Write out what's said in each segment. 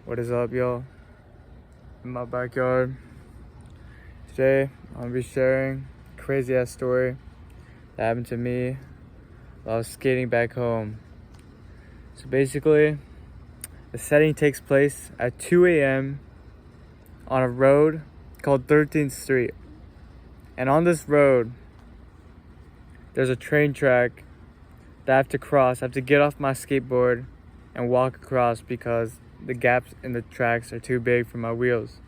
What is up, y'all? In my backyard. Today, I'll be sharing a crazy ass story that happened to me while I was skating back home. So basically, the setting takes place at 2 a.m. on a road called 13th Street. And on this road, there's a train track that I have to cross. I have to get off my skateboard and walk across because the gaps in the tracks are too big for my wheels.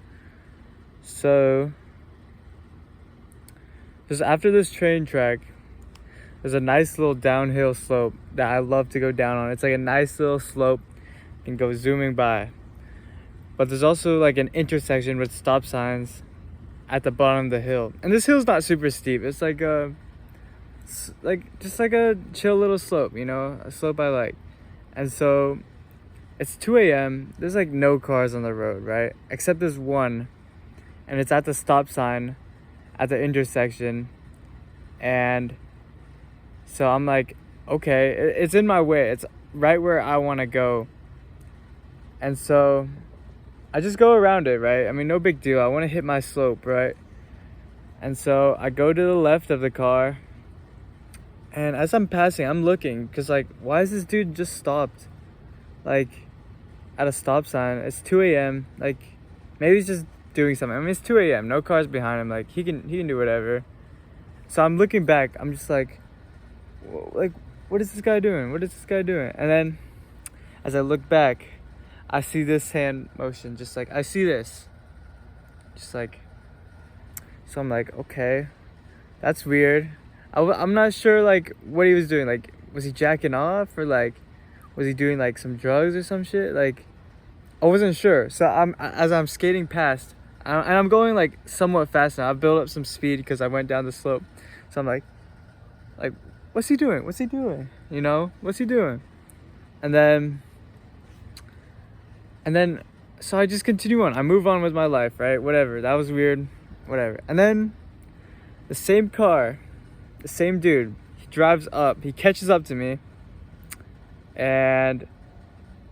So, just after this train track, there's a nice little downhill slope that I love to go down on. It's like a nice little slope and go zooming by. But there's also like an intersection with stop signs at the bottom of the hill. And this hill's not super steep. It's like just like a chill little slope, a slope I like. And so it's 2 a.m. There's like no cars on the road, right? Except there's one, and it's at the stop sign at the intersection. And so I'm like, okay, it's in my way. It's right where I want to go. And so I just go around it, right? I mean, no big deal. I want to hit my slope, right? And so I go to the left of the car. And as I'm passing, I'm looking, because, like, why is this dude just stopped? Like, at a stop sign. It's 2 a.m. Like, maybe he's just doing something. I mean, it's 2 a.m. No cars behind him. Like, he can do whatever. So I'm looking back. I'm just like, what is this guy doing? What is this guy doing? And then, as I look back, I see this hand motion. Just like, I see this. Just like, so I'm like, okay, that's weird. I'm not sure, like, what he was doing. Like, was he jacking off, or like, was he doing like some drugs or some shit? Like, I wasn't sure. So as I'm skating past, and I'm going like somewhat fast now. I've built up some speed because I went down the slope. So I'm like, what's he doing? What's he doing? What's he doing? And then, so I just continue on. I move on with my life, right? Whatever. That was weird. Whatever. And then the same car, the same dude, he drives up. He catches up to me. And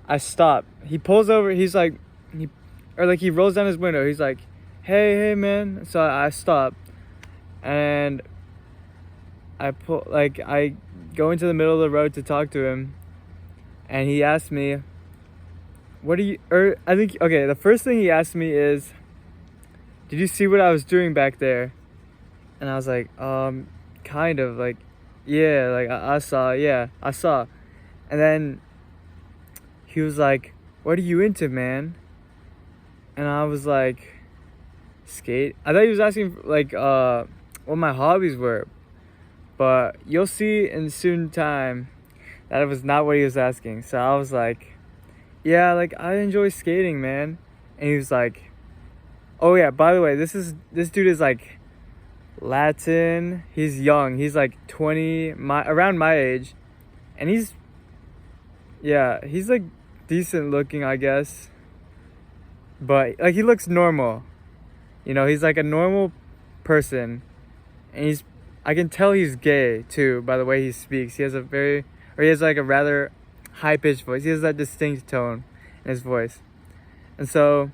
I stop. He pulls over. He's like, he rolls down his window. He's like, hey, man. So I stop, and I go into the middle of the road to talk to him, and he asked me, the first thing he asked me is, did you see what I was doing back there? And I was like, kind of, like, yeah, like, I saw, yeah, I saw. And then he was like, what are you into, man? And I was like, skate? I thought he was asking, like, what my hobbies were. But you'll see in soon time that it was not what he was asking. So I was like, yeah, like, I enjoy skating, man. And he was like, oh yeah, by the way, this dude is like Latin. He's young. He's like 20, around my age. And he's like decent looking, I guess. But like, he looks normal. He's like a normal person. And I can tell he's gay too by the way he speaks. He has like a rather high pitched voice. He has that distinct tone in his voice. And so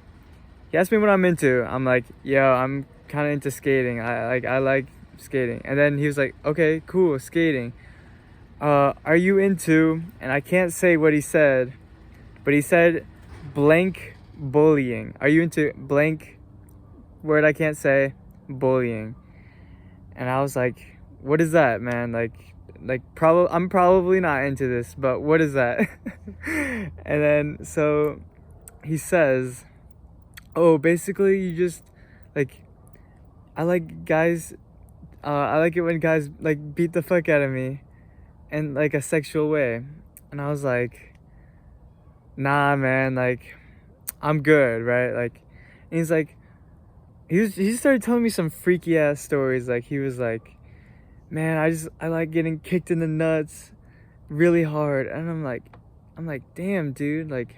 he asked me what I'm into. I'm like, yo, I'm kind of into skating. I like skating. And then he was like, okay, cool, skating. Are you into, and I can't say what he said, but he said blank bullying. Are you into blank word I can't say, bullying? And I was like, what is that, man? I'm probably not into this, but what is that? And then so he says, oh, basically you just like, I like guys, I like it when guys like beat the fuck out of me in like a sexual way. And I was like, nah, man, like, I'm good, right? Like, and he's like, he started telling me some freaky ass stories. Like, he was like, man, I like getting kicked in the nuts really hard. And I'm like, damn, dude, like,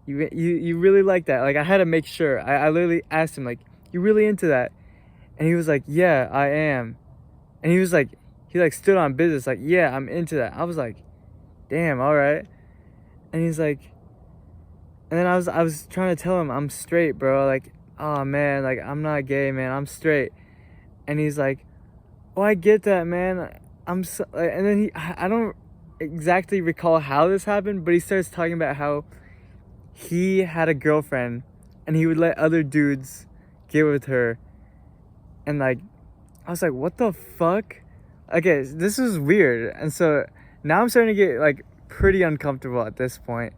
you really like that? Like, I had to make sure. I literally asked him, like, you really into that? And he was like, yeah, I am. And he was like, he like stood on business, like, yeah, I'm into that. I was like, damn, all right. And he's like, And then I was trying to tell him I'm straight, bro. Like, oh man, like I'm not gay, man. I'm straight. And he's like, "Oh, I get that, man. I'm so," like, and then I don't exactly recall how this happened, but he starts talking about how he had a girlfriend and he would let other dudes get with her. And like, I was like, what the fuck? Okay, this is weird. And so now I'm starting to get like pretty uncomfortable at this point.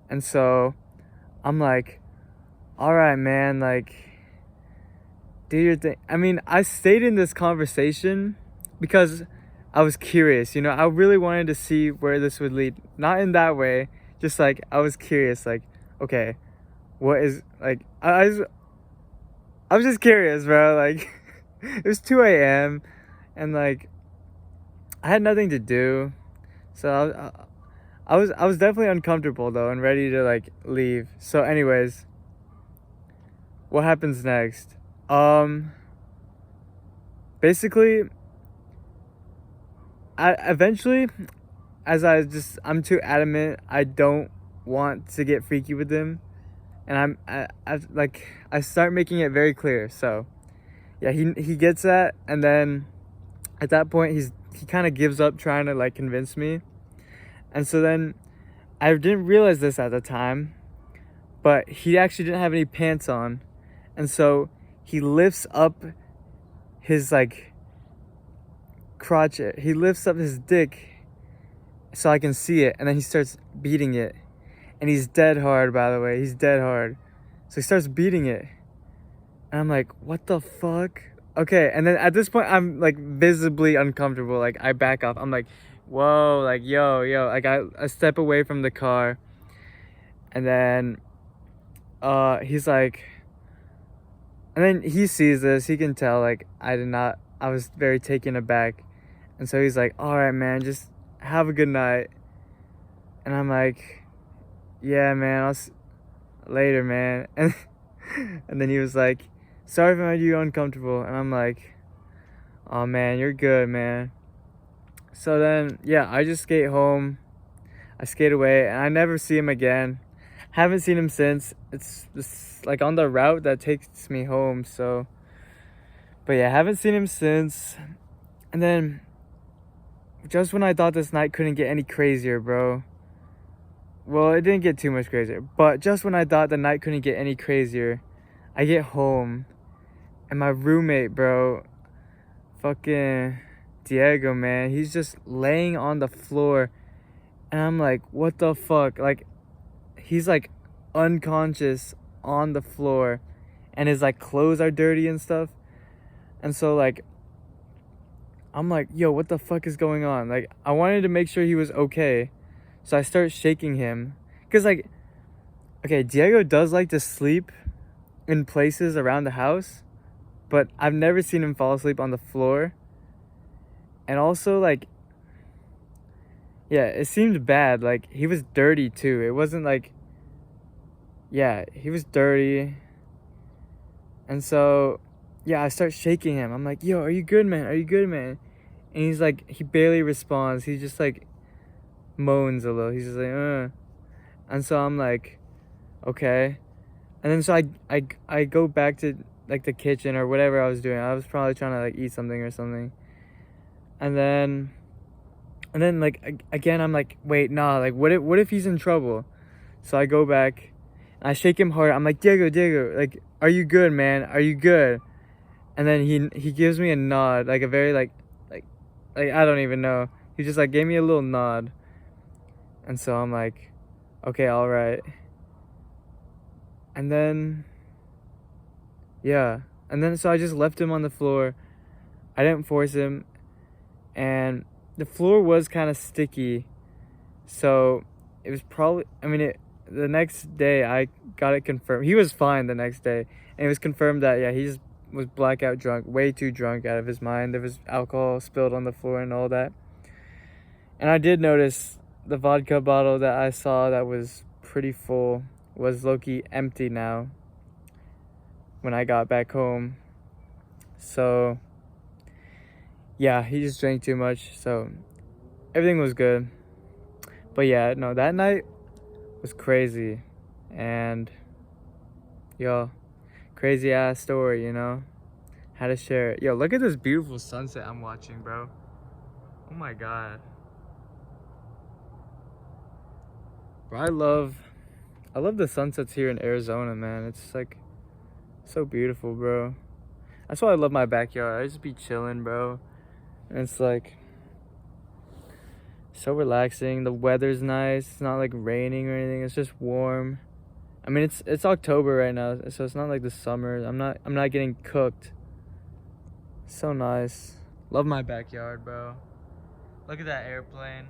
And so I'm like, all right, man, like, do your thing. I mean, I stayed in this conversation because I was curious, you know, I really wanted to see where this would lead. Not in that way, just like I was curious, like, okay, what is like I was just curious, bro. Like it was 2 a.m. and like I had nothing to do. So I was definitely uncomfortable though and ready to like leave. So anyways, what happens next? Basically I eventually, as I'm too adamant, I don't want to get freaky with him, and I start making it very clear. So yeah, he gets that, and then at that point he kind of gives up trying to like convince me. And so then I didn't realize this at the time, but he actually didn't have any pants on, and so he lifts up his like crotch. He lifts up his dick so I can see it, and then he starts beating it. And he's dead hard, by the way. He's dead hard. So he starts beating it. And I'm like, what the fuck? Okay, and then at this point, I'm like visibly uncomfortable. Like, I back off. I'm like, whoa, like, yo. Like, I step away from the car. And then he's like, and then he sees this. He can tell, like, I was very taken aback. And so he's like, all right, man, just have a good night. And I'm like, yeah, man, later, man. And then he was like, sorry if I made you uncomfortable. And I'm like, oh man, you're good, man. So then, yeah, I just skate home. I skate away, and I never see him again. Haven't seen him since. It's just like on the route that takes me home. So, but yeah, haven't seen him since. And then, just when I thought this night couldn't get any crazier, bro. Well, it didn't get too much crazier, but just when I thought the night couldn't get any crazier, I get home, and my roommate, bro, fucking Diego, man, he's just laying on the floor, and I'm like, what the fuck? Like, he's like unconscious on the floor, and his like clothes are dirty and stuff, and so like, I'm like, yo, what the fuck is going on? Like, I wanted to make sure he was okay, so I start shaking him, cause like, okay, Diego does like to sleep in places around the house, but I've never seen him fall asleep on the floor. And also, like, yeah, it seemed bad. Like, he was dirty too. It wasn't like, yeah, he was dirty. And so, yeah, I start shaking him. I'm like, yo, are you good, man? Are you good, man? And he's like, he barely responds. He just like moans a little. He's just like, And so I'm like, okay. And then so I go back to like the kitchen or whatever I was doing. I was probably trying to like eat something or something. And then like again I'm like, wait, nah, like what if he's in trouble? So I go back and I shake him hard. I'm like, Diego, like, are you good, man? Are you good? And then he gives me a nod, like a very like I don't even know. He just like gave me a little nod. And so I'm like, okay, all right. And then, yeah. And then so I just left him on the floor. I didn't force him. And the floor was kind of sticky. So it was probably, the next day I got it confirmed. He was fine the next day. And it was confirmed that, yeah, he just was blackout drunk, way too drunk out of his mind. There was alcohol spilled on the floor and all that. And I did notice the vodka bottle that I saw that was pretty full was low-key empty now when I got back home. So yeah, he just drank too much, so everything was good. But yeah, no, that night was crazy. And yo, crazy ass story, you know? Had to share it. Yo, look at this beautiful sunset I'm watching, bro. Oh my god. Bro, I love the sunsets here in Arizona, man. It's like so beautiful, bro. That's why I love my backyard. I just be chilling, bro. And it's like so relaxing. The weather's nice. It's not like raining or anything. It's just warm. I mean, it's October right now, so it's not like the summer. I'm not getting cooked. So nice. Love my backyard, bro. Look at that airplane.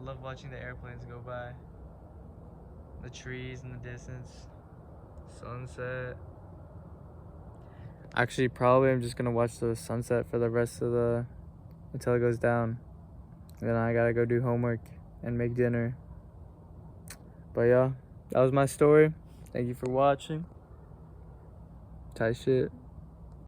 Love watching the airplanes go by. The trees in the distance. Sunset. Actually, probably I'm just gonna watch the sunset for the rest of the until it goes down. And then I gotta go do homework and make dinner. But yeah, that was my story. Thank you for watching. Tight shit.